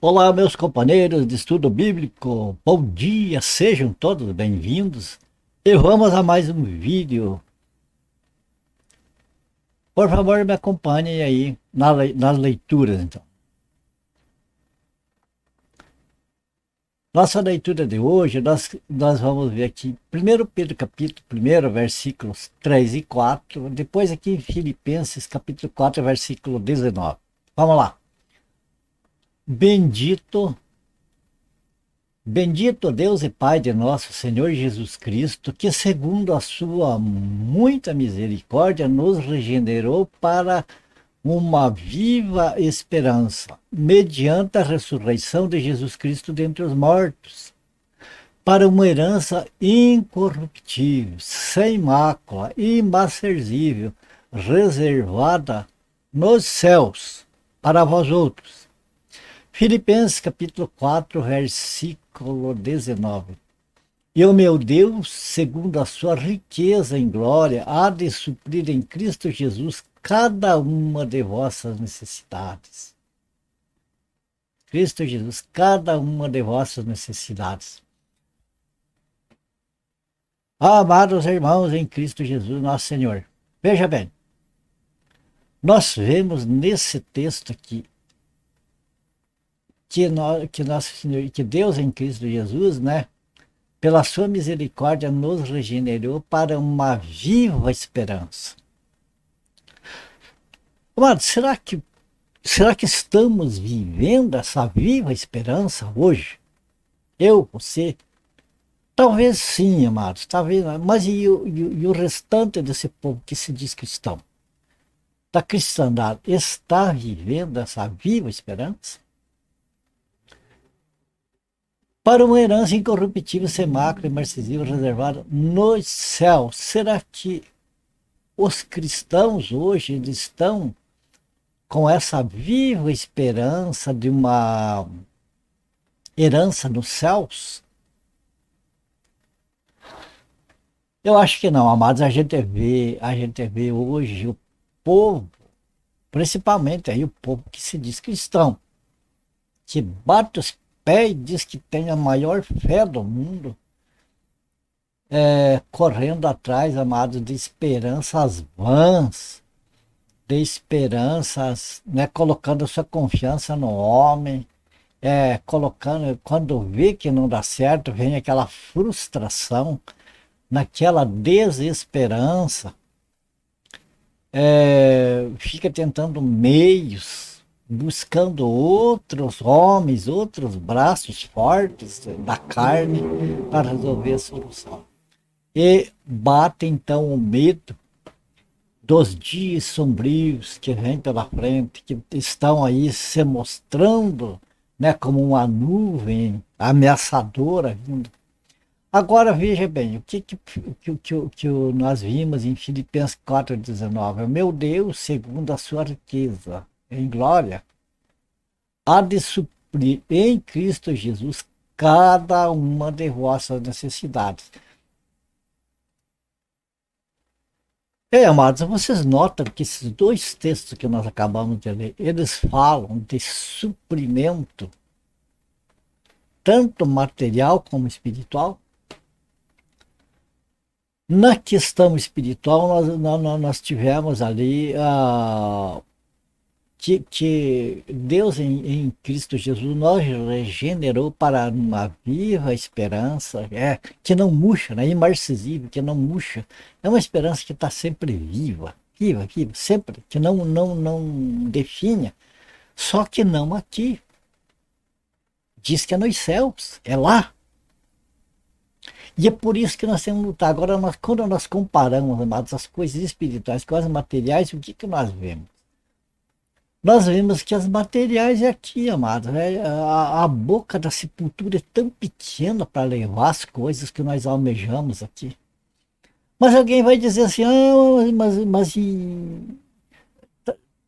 Olá, meus companheiros de estudo bíblico, bom dia, sejam todos bem-vindos e vamos a mais um vídeo. Por favor, me acompanhem aí nas leituras, então. Nossa leitura de hoje, nós vamos ver aqui, 1 Pedro capítulo 1, versículos 3 e 4, depois aqui em Filipenses capítulo 4, versículo 19. Vamos lá. Bendito Bendito Deus e Pai de nosso Senhor Jesus Cristo, que segundo a sua muita misericórdia nos regenerou para uma viva esperança, mediante a ressurreição de Jesus Cristo dentre os mortos, para uma herança incorruptível, sem mácula, imarcessível, reservada nos céus para vós outros. Filipenses capítulo 4, versículo 19. E o meu Deus, segundo a sua riqueza em glória, há de suprir em Cristo Jesus cada uma de vossas necessidades. Cristo Jesus, cada uma de vossas necessidades. Amados irmãos em Cristo Jesus, nosso Senhor. Veja bem, nós vemos nesse texto aqui que nosso Senhor, que Deus em Cristo Jesus, né, pela sua misericórdia nos regenerou para uma viva esperança. Amado, será que estamos vivendo essa viva esperança hoje? Eu, você? Talvez sim, amados, talvez, mas e o restante desse povo que se diz cristão? Da cristandade, está vivendo essa viva esperança? Para uma herança incorruptível, sem mácula, imarcessível, reservada nos céus. Será que os cristãos hoje estão com essa viva esperança de uma herança nos céus? Eu acho que não, amados. A gente vê hoje o povo, principalmente aí o povo que se diz cristão, que bate os pés e diz que tem a maior fé do mundo, correndo atrás, amados, de esperanças vãs, de esperanças, né, colocando sua confiança no homem, colocando, quando vê que não dá certo, vem aquela frustração, naquela desesperança, fica tentando meios, buscando outros homens, outros braços fortes da carne para resolver a solução. E bate então o medo dos dias sombrios que vêm pela frente, que estão aí se mostrando, né, como uma nuvem ameaçadora vindo. Agora veja bem, o que nós vimos em Filipenses 4,19. O meu Deus, segundo a sua riqueza em glória, há de suprir em Cristo Jesus cada uma de vossas necessidades. Amados, vocês notam que esses dois textos que nós acabamos de ler, eles falam de suprimento, tanto material como espiritual. Na questão espiritual, nós tivemos ali que Deus em Cristo Jesus nos regenerou para uma viva esperança, que não murcha, né? Imarcessível, que não murcha. É uma esperança que está sempre viva, viva, viva, sempre, que não definha, só que não aqui. Diz que é nos céus, é lá. E é por isso que nós temos que lutar. Agora, quando nós comparamos, amados, as coisas espirituais com as materiais, o que nós vemos? Nós vemos que as materiais é aqui, amados. A boca da sepultura é tão pequena para levar as coisas que nós almejamos aqui. Mas alguém vai dizer assim,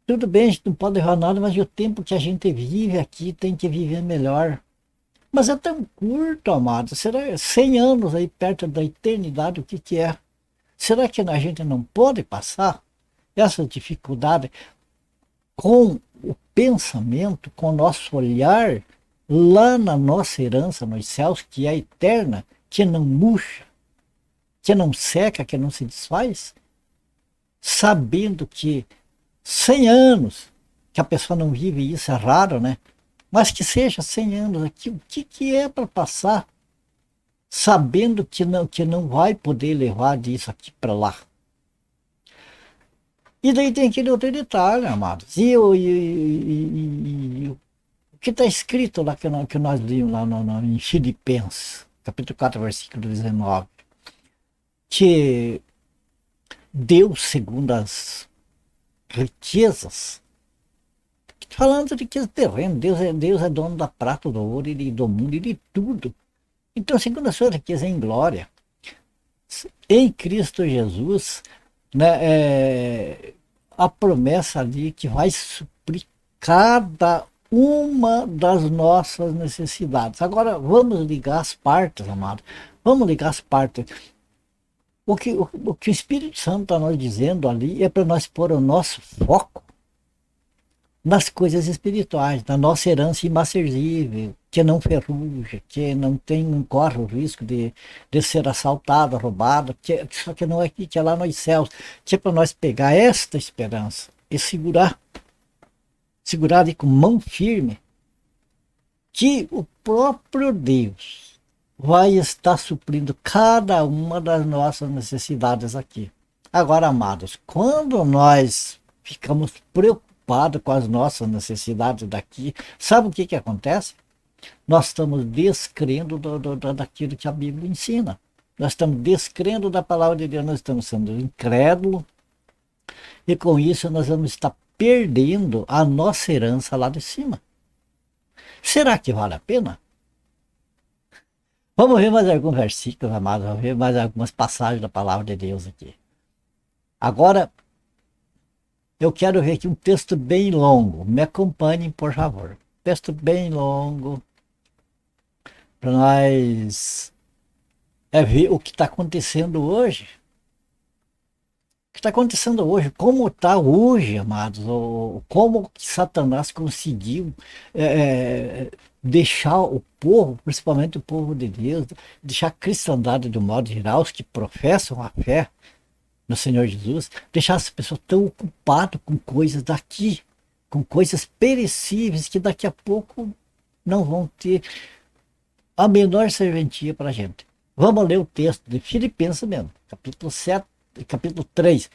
tudo bem, a gente não pode levar nada, mas o tempo que a gente vive aqui tem que viver melhor. Mas é tão curto, amado. Será 100 anos aí perto da eternidade, o que é? Será que a gente não pode passar essa dificuldade com o pensamento, com o nosso olhar lá na nossa herança nos céus, que é eterna, que não murcha, que não seca, que não se desfaz, sabendo que 100 anos, que a pessoa não vive isso, é raro, né? Mas que seja 100 anos aqui, o que é para passar, sabendo que não vai poder levar disso aqui para lá. E daí tem aquele outro detalhe, amados. O que está escrito lá que nós lemos lá em Filipenses, capítulo 4, versículo 19, que Deus, segundo as riquezas, falando de riqueza terrena, Deus é dono da prata, do ouro e do mundo e de tudo. Então, segundo a sua riqueza em glória, em Cristo Jesus, né, a promessa ali que vai suprir cada uma das nossas necessidades. Agora, vamos ligar as partes, amado. Vamos ligar as partes. O que o Espírito Santo está nos dizendo ali é para nós pôr o nosso foco nas coisas espirituais, na nossa herança imarcessível, que não ferruja, que não corre o risco de ser assaltada, roubada, só que não é aqui, que é lá nos céus, que é para nós pegar esta esperança e segurar ali com mão firme, que o próprio Deus vai estar suprindo cada uma das nossas necessidades aqui. Agora, amados, quando nós ficamos preocupados com as nossas necessidades daqui, sabe o que acontece? Nós estamos descrendo daquilo que a Bíblia ensina. Nós estamos descrendo da palavra de Deus, nós estamos sendo incrédulos, e com isso nós vamos estar perdendo a nossa herança lá de cima. Será que vale a pena? Vamos ver mais alguns versículos, amados, vamos ver mais algumas passagens da palavra de Deus aqui. Agora, eu quero ver aqui um texto bem longo. Me acompanhem, por favor. Texto bem longo, para nós ver o que está acontecendo hoje. O que está acontecendo hoje, como está hoje, amados, como Satanás conseguiu deixar o povo, principalmente o povo de Deus, deixar a cristandade do modo geral, os que professam a fé no Senhor Jesus, deixar as pessoas tão ocupadas com coisas daqui, com coisas perecíveis que daqui a pouco não vão ter a menor serventia para a gente. Vamos ler o texto de Filipenses mesmo, capítulo 7, capítulo 3,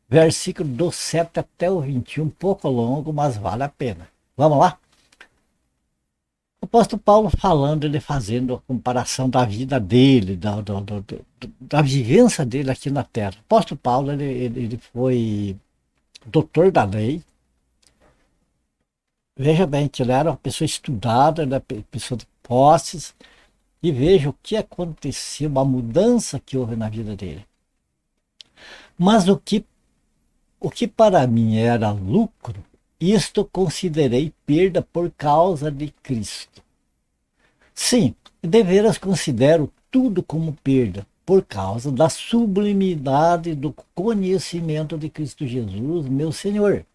versículo do 7 até o 21, um pouco longo, mas vale a pena. Vamos lá? O apóstolo Paulo falando, ele fazendo a comparação da vida dele, da vivência dele aqui na Terra. O apóstolo Paulo, ele foi doutor da lei. Veja bem que ele era uma pessoa estudada, ele era uma pessoa de posses, e veja o que aconteceu, uma mudança que houve na vida dele. Mas o que para mim era lucro, isto considerei perda por causa de Cristo. Sim, deveras considero tudo como perda, por causa da sublimidade do conhecimento de Cristo Jesus, meu Senhor,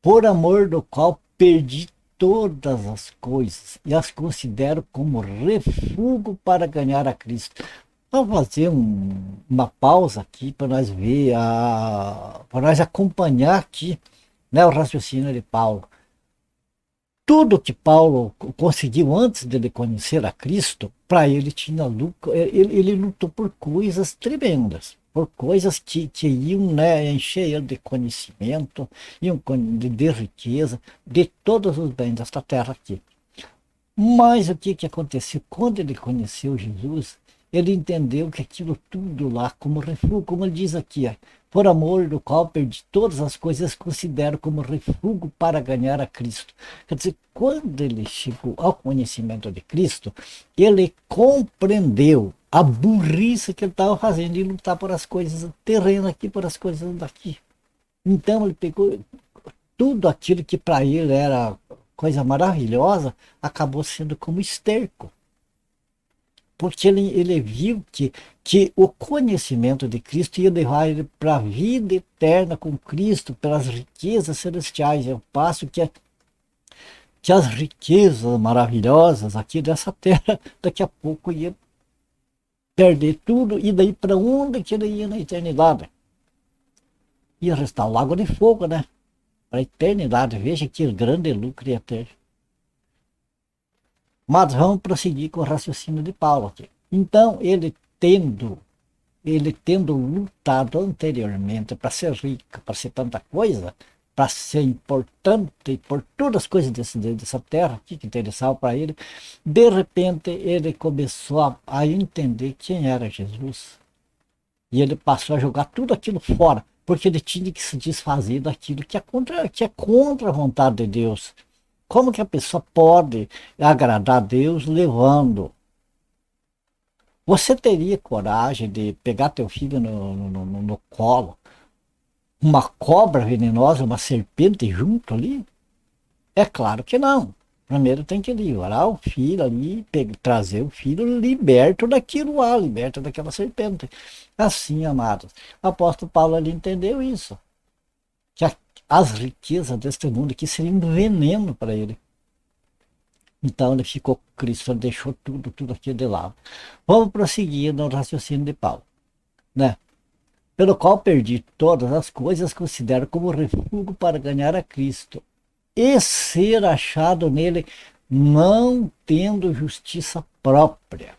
por amor do qual perdi todas as coisas e as considero como refúgio para ganhar a Cristo. Vamos fazer uma pausa aqui para nós ver, para nós acompanhar aqui, né, o raciocínio de Paulo. Tudo que Paulo conseguiu antes de ele conhecer a Cristo, para ele tinha lucro, ele lutou por coisas tremendas, por coisas que iam, né, encher ele de conhecimento, iam de riqueza, de todos os bens desta terra aqui. Mas o que aconteceu? Quando ele conheceu Jesus, ele entendeu que aquilo tudo lá, como refúgio, como ele diz aqui, por amor do qual perdi todas as coisas, considero como refúgio para ganhar a Cristo. Quer dizer, quando ele chegou ao conhecimento de Cristo, ele compreendeu a burrice que ele estava fazendo de lutar por as coisas terrenas aqui, por as coisas daqui. Então ele pegou tudo aquilo que para ele era coisa maravilhosa, acabou sendo como esterco. Porque ele viu que o conhecimento de Cristo ia levar ele para a vida eterna com Cristo, pelas riquezas celestiais. Eu passo que as riquezas maravilhosas aqui dessa terra, daqui a pouco ia perder tudo, e daí para onde que ele ia na eternidade? Ia restar o lago de fogo, né? Para a eternidade. Veja que grande lucro ia ter. Mas vamos prosseguir com o raciocínio de Paulo aqui. Então, ele tendo lutado anteriormente para ser rico, para ser tanta coisa, para ser importante por todas as coisas dessa terra que interessavam para ele, de repente ele começou a entender quem era Jesus. E ele passou a jogar tudo aquilo fora, porque ele tinha que se desfazer daquilo que é contra a vontade de Deus. Como que a pessoa pode agradar a Deus levando? Você teria coragem de pegar teu filho no colo, uma cobra venenosa, uma serpente junto ali? É claro que não. Primeiro tem que livrar o filho ali, trazer o filho liberto daquilo lá, liberto daquela serpente. Assim, amados, o apóstolo Paulo ali entendeu isso. Que as riquezas deste mundo aqui seriam um veneno para ele. Então ele ficou com Cristo, ele deixou tudo aquilo de lado. Vamos prosseguir no raciocínio de Paulo, né? Pelo qual perdi todas as coisas, considero como refúgio para ganhar a Cristo e ser achado nele, não tendo justiça própria,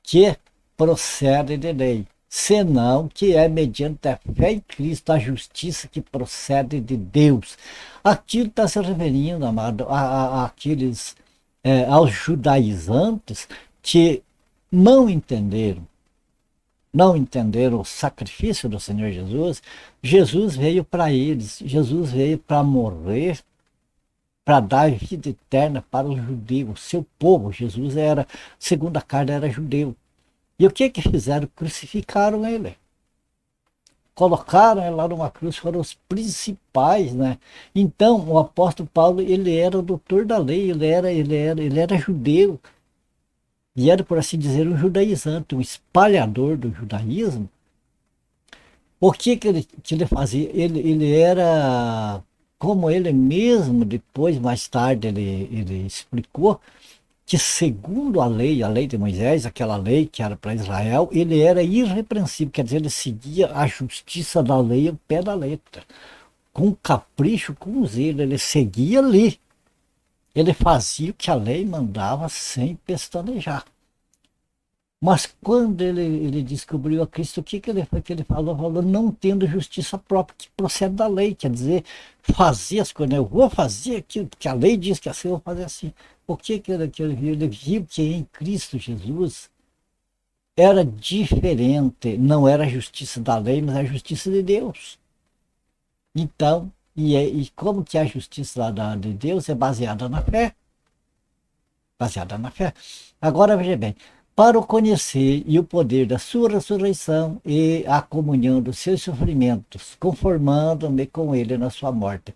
que procede de lei, senão que é mediante a fé em Cristo a justiça que procede de Deus. Aquilo está se referindo, amado, àqueles, aos judaizantes que não entenderam o sacrifício do Senhor Jesus. Jesus veio para eles, Jesus veio para morrer, para dar vida eterna para os judeus, seu povo. Jesus era, segundo a carne, era judeu. E o que fizeram? Crucificaram ele. Colocaram ele lá numa cruz, foram os principais, né? Então, o apóstolo Paulo, ele era o doutor da lei, ele era judeu. E era, por assim dizer, um judaizante, um espalhador do judaísmo. O que ele fazia? Ele era, como ele mesmo, depois, mais tarde, ele explicou, que segundo a lei de Moisés, aquela lei que era para Israel, ele era irrepreensível, quer dizer, ele seguia a justiça da lei ao pé da letra, com capricho, com zelo, ele seguia ali, ele fazia o que a lei mandava sem pestanejar. Mas quando ele descobriu a Cristo, o que ele falou? Falou, não tendo justiça própria, que procede da lei, quer dizer, fazer as coisas, eu vou fazer aquilo que a lei diz que assim, eu vou fazer assim. O que ele viu? Ele viu que em Cristo Jesus era diferente, não era a justiça da lei, mas a justiça de Deus. Então, e como que a justiça de Deus é baseada na fé? Baseada na fé. Agora veja bem, para o conhecer e o poder da sua ressurreição e a comunhão dos seus sofrimentos, conformando-me com ele na sua morte,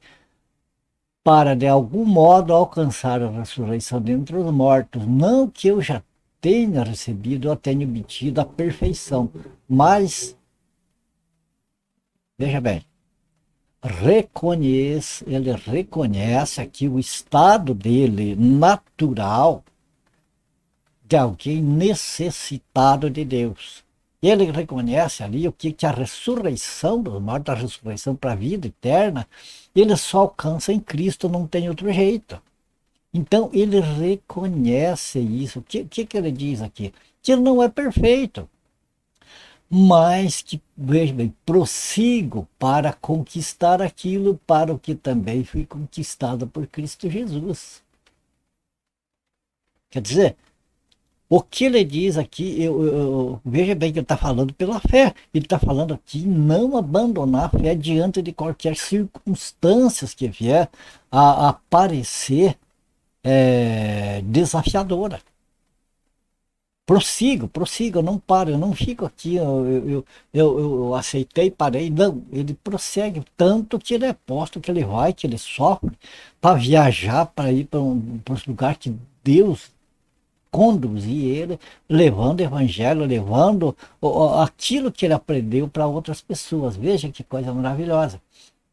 para de algum modo alcançar a ressurreição dentre os mortos, não que eu já tenha recebido ou tenha obtido a perfeição, mas, veja bem, ele reconhece aqui o estado dele natural de alguém necessitado de Deus. Ele reconhece ali o que a ressurreição dos mortos, a ressurreição para a vida eterna, ele só alcança em Cristo, não tem outro jeito. Então ele reconhece isso. O que ele diz aqui? Que ele não é perfeito, mas que, veja bem, prossigo para conquistar aquilo para o que também fui conquistado por Cristo Jesus. Quer dizer, o que ele diz aqui, veja bem que ele está falando pela fé. Ele está falando aqui não abandonar a fé diante de qualquer circunstâncias que vier a aparecer desafiadora. Prossigo, eu não paro, eu não fico aqui, eu aceitei, parei. Não, ele prossegue, tanto que ele é posto, que ele vai, que ele sofre, para viajar, para ir para um lugar que Deus conduzir ele, levando o evangelho, levando aquilo que ele aprendeu para outras pessoas. Veja que coisa maravilhosa,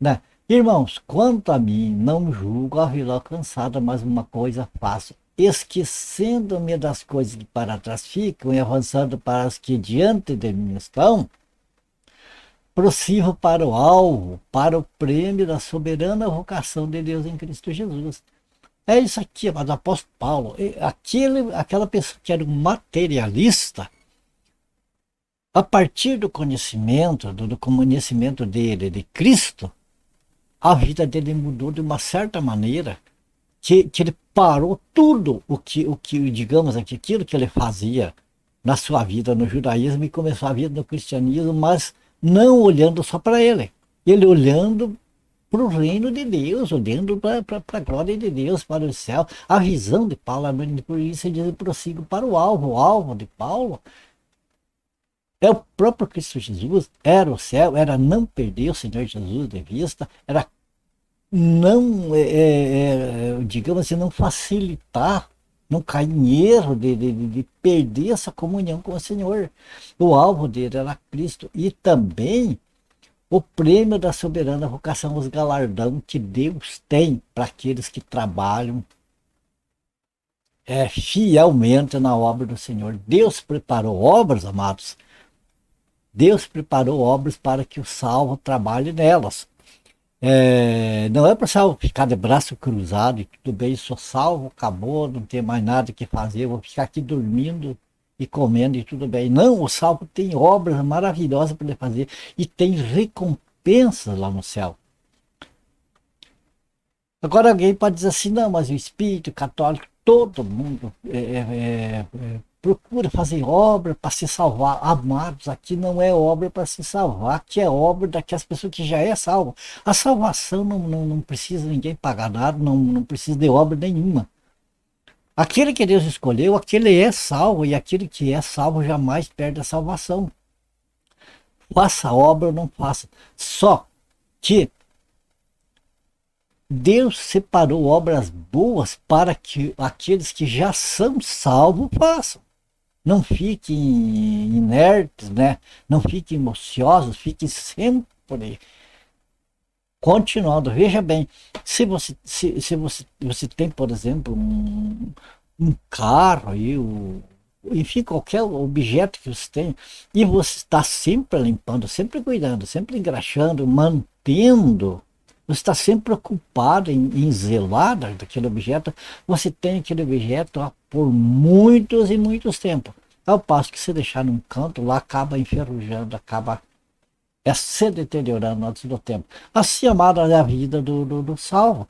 né? Irmãos, quanto a mim, não julgo a vila alcançada, mas uma coisa faço, esquecendo-me das coisas que para trás ficam e avançando para as que diante de mim estão, prossigo para o alvo, para o prêmio da soberana vocação de Deus em Cristo Jesus. É isso aqui, mas o apóstolo Paulo, aquela pessoa que era um materialista, a partir do conhecimento dele, de Cristo, a vida dele mudou de uma certa maneira, que ele parou tudo digamos aqui, aquilo que ele fazia na sua vida no judaísmo e começou a vida no cristianismo, mas não olhando só para ele. Ele olhando para o reino de Deus, olhando para a glória de Deus, para o céu. A visão de Paulo, por isso ele diz, prossigo para o alvo. O alvo de Paulo é o próprio Cristo Jesus, era o céu, era não perder o Senhor Jesus de vista, era não, digamos assim, não facilitar, não cair em erro de perder essa comunhão com o Senhor. O alvo dele era Cristo e também o prêmio da soberana vocação, os galardão que Deus tem para aqueles que trabalham fielmente na obra do Senhor. Deus preparou obras, amados. Deus preparou obras para que o salvo trabalhe nelas. Não é para salvo ficar de braço cruzado e tudo bem, sou salvo, acabou, não tem mais nada que fazer, vou ficar aqui dormindo e comendo e tudo bem. Não, o salvo tem obras maravilhosas para ele fazer e tem recompensas lá no céu. Agora alguém pode dizer assim, não, mas o espírito católico, todo mundo procura fazer obra para se salvar. Amados, aqui não é obra para se salvar, aqui é obra daquelas pessoas que já é salvo. A salvação não precisa ninguém pagar nada, não precisa de obra nenhuma. Aquele que Deus escolheu, aquele é salvo, e aquele que é salvo jamais perde a salvação. Faça obra ou não faça. Só que Deus separou obras boas para que aqueles que já são salvos façam. Não fiquem inertes, né? Não fiquem ociosos, fiquem sempre continuando. Veja bem, se você tem, por exemplo, um carro aí, enfim, qualquer objeto que você tem, e você está sempre limpando, sempre cuidando, sempre engraxando, mantendo, você está sempre preocupado em zelar daquele objeto, você tem aquele objeto por muitos e muitos tempos. Ao passo que se deixar num canto, lá acaba enferrujando, acaba se deteriorando antes do tempo. Assim, amada, é a vida do salvo.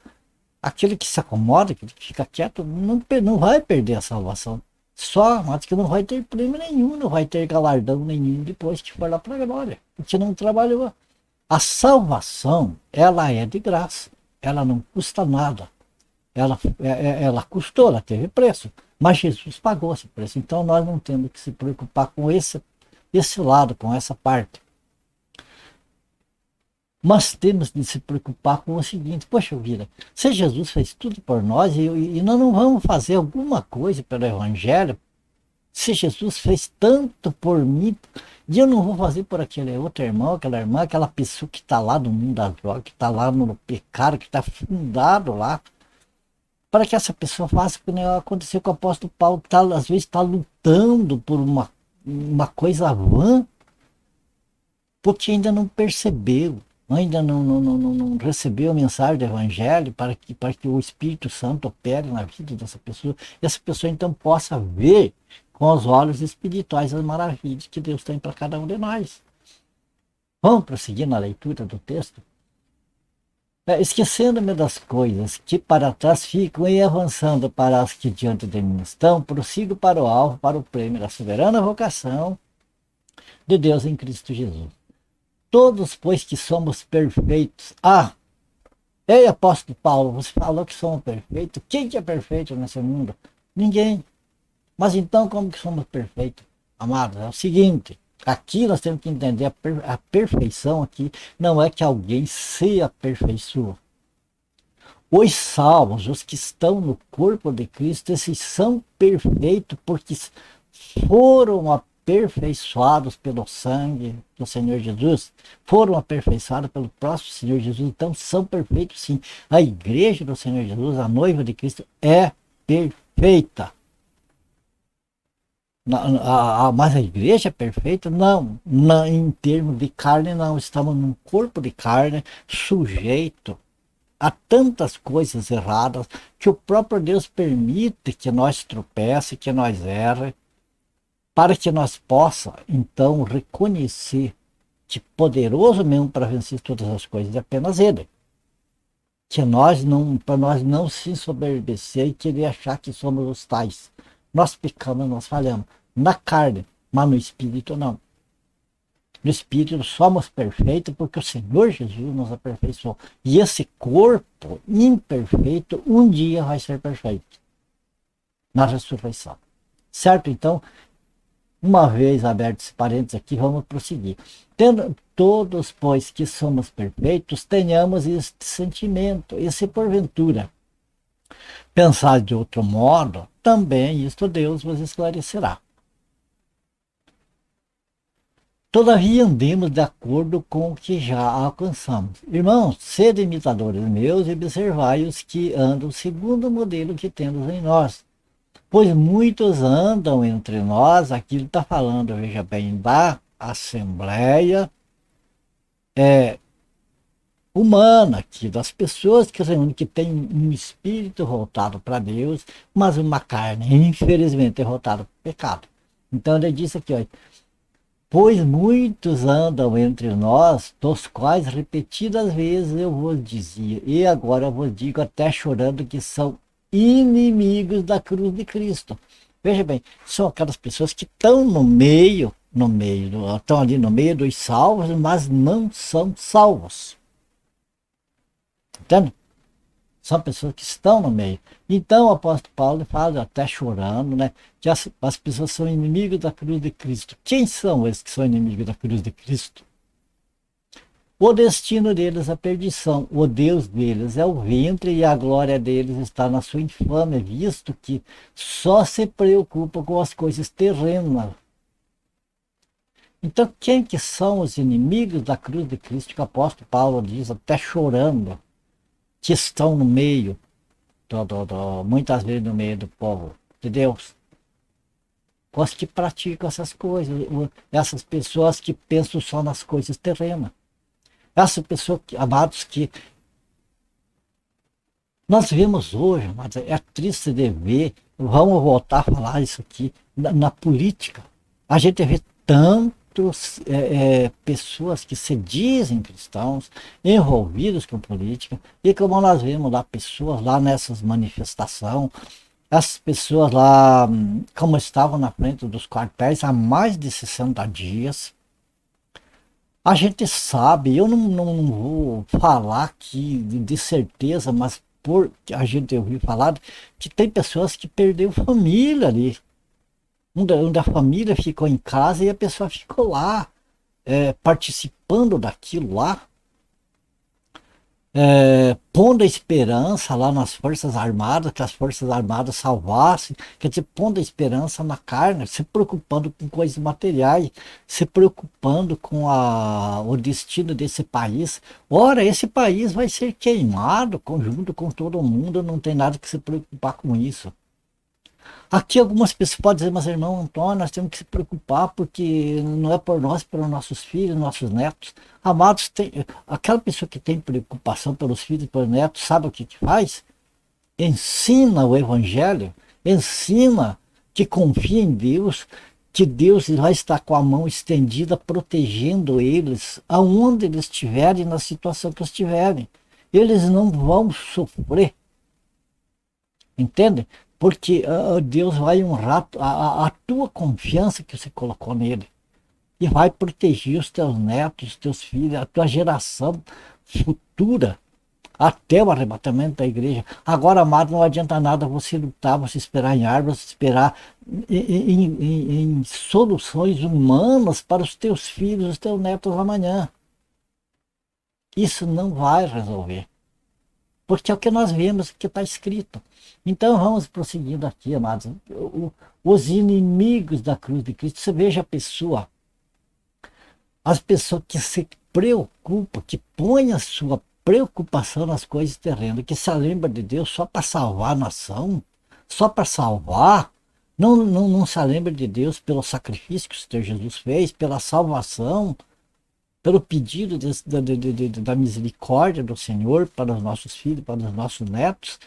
Aquele que se acomoda, que fica quieto, não vai perder a salvação. Só, mas que não vai ter prêmio nenhum, não vai ter galardão nenhum depois que for lá para a glória, porque não trabalhou. A salvação, ela é de graça, ela não custa nada. Ela custou, ela teve preço, mas Jesus pagou esse preço. Então nós não temos que se preocupar com esse lado, com essa parte. Mas temos de se preocupar com o seguinte, poxa vida, se Jesus fez tudo por nós e nós não vamos fazer alguma coisa pelo Evangelho, se Jesus fez tanto por mim, e eu não vou fazer por aquele outro irmão, aquela irmã, aquela pessoa que está lá no mundo das drogas, que está lá no pecado, que está fundado lá, para que essa pessoa faça o que aconteceu com o apóstolo Paulo, que às vezes está lutando por uma coisa vã, porque ainda não percebeu, ainda não recebeu a mensagem do Evangelho para que o Espírito Santo opere na vida dessa pessoa, e essa pessoa então possa ver com os olhos espirituais as maravilhas que Deus tem para cada um de nós. Vamos prosseguir na leitura do texto? Esquecendo-me das coisas que para trás ficam e avançando para as que diante de mim estão, prossigo para o alvo, para o prêmio da soberana vocação de Deus em Cristo Jesus. Todos, pois, que somos perfeitos. Ei, apóstolo Paulo, você falou que somos perfeitos. Quem que é perfeito nesse mundo? Ninguém. Mas então, como que somos perfeitos? Amados, é o seguinte, aqui nós temos que entender a perfeição aqui, não é que alguém se aperfeiçoa. Os salvos, os que estão no corpo de Cristo, esses são perfeitos porque foram aperfeiçoados pelo sangue do Senhor Jesus, foram aperfeiçoados pelo próximo Senhor Jesus, então são perfeitos sim. A igreja do Senhor Jesus, a noiva de Cristo, é perfeita. Mas a igreja é perfeita? Não, não, em termos de carne não, estamos num corpo de carne sujeito a tantas coisas erradas que o próprio Deus permite que nós tropece, que nós erre, para que nós possa então reconhecer que poderoso mesmo para vencer todas as coisas é apenas Ele. Que nós não, para nós não se ensoberbecer e querer achar que somos os tais. Nós pecamos, nós falhamos. Na carne, mas no espírito não. No espírito somos perfeitos porque o Senhor Jesus nos aperfeiçoou. E esse corpo imperfeito um dia vai ser perfeito. Na ressurreição. Certo? Então, uma vez aberto esse parênteses aqui, vamos prosseguir. Tendo todos, pois, que somos perfeitos, tenhamos este sentimento. E se porventura pensar de outro modo, também isto Deus vos esclarecerá. Todavia andemos de acordo com o que já alcançamos. Irmãos, sede imitadores meus e observai os que andam segundo o modelo que temos em nós. Pois muitos andam entre nós, aqui ele está falando, veja bem, da assembleia humana, aqui, das pessoas que reúnem, que tem um espírito voltado para Deus, mas uma carne, infelizmente, voltada para o pecado. Então ele diz aqui, ó, pois muitos andam entre nós, dos quais repetidas vezes eu vos dizia, e agora eu vos digo até chorando, que são inimigos da cruz de Cristo. Veja bem, são aquelas pessoas que estão estão ali no meio dos salvos, mas não são salvos. Entende? São pessoas que estão no meio. Então o apóstolo Paulo fala, até chorando, né, que as pessoas são inimigos da cruz de Cristo. Quem são esses que são inimigos da cruz de Cristo? O destino deles é a perdição, o Deus deles é o ventre e a glória deles está na sua infâmia, visto que só se preocupa com as coisas terrenas. Então quem que são os inimigos da cruz de Cristo, que o apóstolo Paulo diz, até chorando, que estão no meio, muitas vezes no meio do povo de Deus? Os que praticam essas coisas, essas pessoas que pensam só nas coisas terrenas. Essa pessoa, amados, que nós vemos hoje, mas é triste de ver, vamos voltar a falar isso aqui, na política. A gente vê tantos pessoas que se dizem cristãos, envolvidos com política, e como nós vemos lá, pessoas lá nessas manifestações, as pessoas lá, como estavam na frente dos quartéis há mais de 60 dias, a gente sabe, eu não vou falar aqui de certeza, mas por a gente ouvir falar que tem pessoas que perderam família ali, onde a família ficou em casa e a pessoa ficou lá, participando daquilo lá, pondo a esperança lá nas Forças Armadas, que as Forças Armadas salvassem, quer dizer, pondo a esperança na carne, se preocupando com coisas materiais, se preocupando com o destino desse país. Ora, esse país vai ser queimado junto com todo mundo, não tem nada que se preocupar com isso. Aqui algumas pessoas podem dizer, mas irmão Antônio, nós temos que se preocupar porque não é por nós, pelos nossos filhos, nossos netos. Amados, aquela pessoa que tem preocupação pelos filhos e pelos netos, sabe o que faz? Ensina o evangelho, ensina que confia em Deus, que Deus vai estar com a mão estendida protegendo eles, aonde eles estiverem, na situação que estiverem. Eles não vão sofrer. Entende? Porque Deus vai honrar a tua confiança que você colocou nele. E vai proteger os teus netos, os teus filhos, a tua geração futura, até o arrebatamento da igreja. Agora, amado, não adianta nada você lutar, você esperar em árvores, você esperar em soluções humanas para os teus filhos, os teus netos amanhã. Isso não vai resolver. porque é o que nós vemos que está escrito. Então vamos prosseguindo aqui, amados. Os inimigos da cruz de Cristo, você veja a pessoa, as pessoas que se preocupam, que põem a sua preocupação nas coisas terrenas, que se lembra de Deus só para salvar a nação, só para salvar, não se lembra de Deus pelo sacrifício que o Senhor Jesus fez, pela salvação, pelo pedido da misericórdia do Senhor para os nossos filhos, para os nossos netos,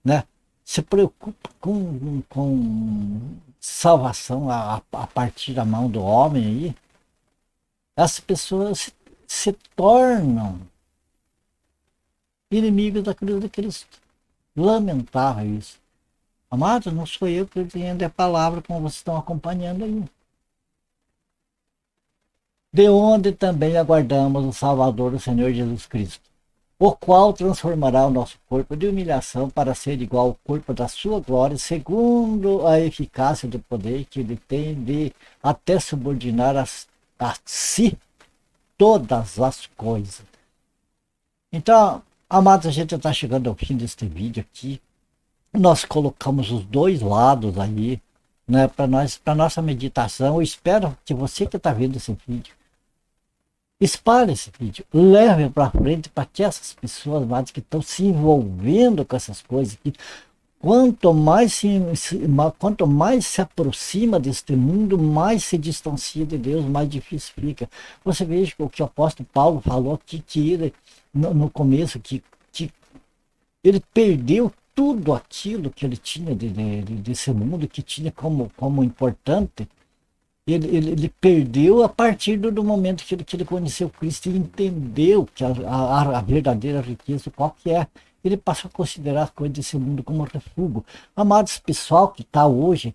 né? Se preocupa com salvação a partir da mão do homem aí. Essas pessoas se tornam inimigos da cruz de Cristo. Lamentável isso. Amados, não sou eu que entendo a palavra como vocês estão acompanhando aí. De onde também aguardamos o Salvador, o Senhor Jesus Cristo, o qual transformará o nosso corpo de humilhação para ser igual ao corpo da sua glória, segundo a eficácia do poder que ele tem de até subordinar a si todas as coisas. Então, amados, a gente está chegando ao fim deste vídeo aqui. Nós colocamos os dois lados aí, né, para nossa meditação. Eu espero que você que está vendo esse vídeo, espalhe esse vídeo, leve para frente para que essas pessoas, amados, que estão se envolvendo com essas coisas, que quanto mais se aproxima deste mundo, mais se distancia de Deus, mais difícil fica. Você veja o que o apóstolo Paulo falou aqui, que ele, no começo, que ele perdeu tudo aquilo que ele tinha desse mundo, que tinha como importante. Ele perdeu a partir do momento que ele conheceu Cristo e entendeu que a verdadeira riqueza, qual que é. Ele passou a considerar as coisas desse mundo como refúgio. Amados, pessoal que está hoje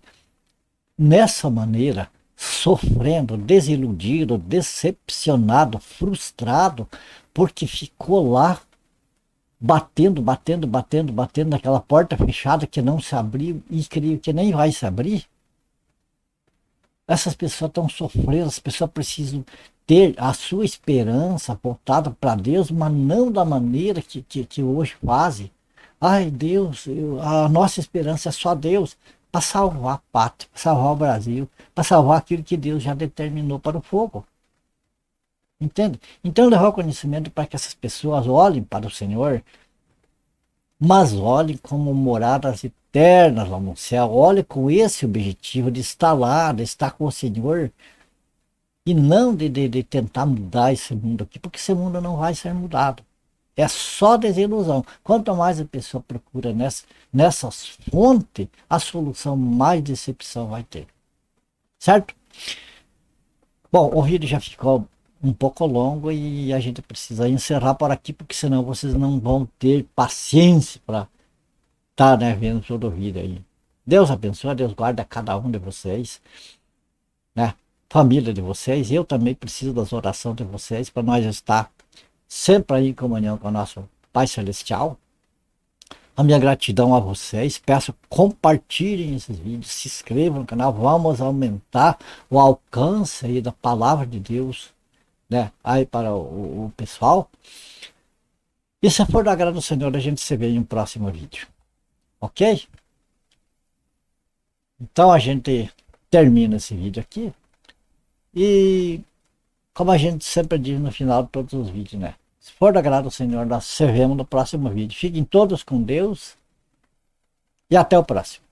nessa maneira, sofrendo, desiludido, decepcionado, frustrado, porque ficou lá batendo naquela porta fechada que não se abriu e creio que nem vai se abrir. Essas pessoas estão sofrendo, as pessoas precisam ter a sua esperança voltada para Deus, mas não da maneira que hoje fazem. Ai, Deus, a nossa esperança é só Deus para salvar a pátria, para salvar o Brasil, para salvar aquilo que Deus já determinou para o fogo. Entende? Então, levar o conhecimento para que essas pessoas olhem para o Senhor, mas olhem como moradas eternas lá no céu. Olhem com esse objetivo de estar lá, de estar com o Senhor, e não de tentar mudar esse mundo aqui, porque esse mundo não vai ser mudado. É só desilusão. Quanto mais a pessoa procura nessas fontes, a solução, mais decepção vai ter. Certo? Bom, o vídeo já ficou um pouco longo e a gente precisa encerrar por aqui, porque senão vocês não vão ter paciência para estar, né, vendo todo o vídeo aí. Deus abençoe, Deus guarda cada um de vocês, né? Família de vocês. Eu também preciso das orações de vocês para nós estar sempre aí em comunhão com o nosso Pai Celestial. A minha gratidão a vocês. Peço compartilhem esses vídeos, se inscrevam no canal. Vamos aumentar o alcance aí da palavra de Deus, né, aí para o pessoal. E se for do agrado do Senhor, a gente se vê em um próximo vídeo. Ok? Então a gente termina esse vídeo aqui. E como a gente sempre diz no final de todos os vídeos, né? Se for do agrado do Senhor, nós se vemos no próximo vídeo. Fiquem todos com Deus e até o próximo.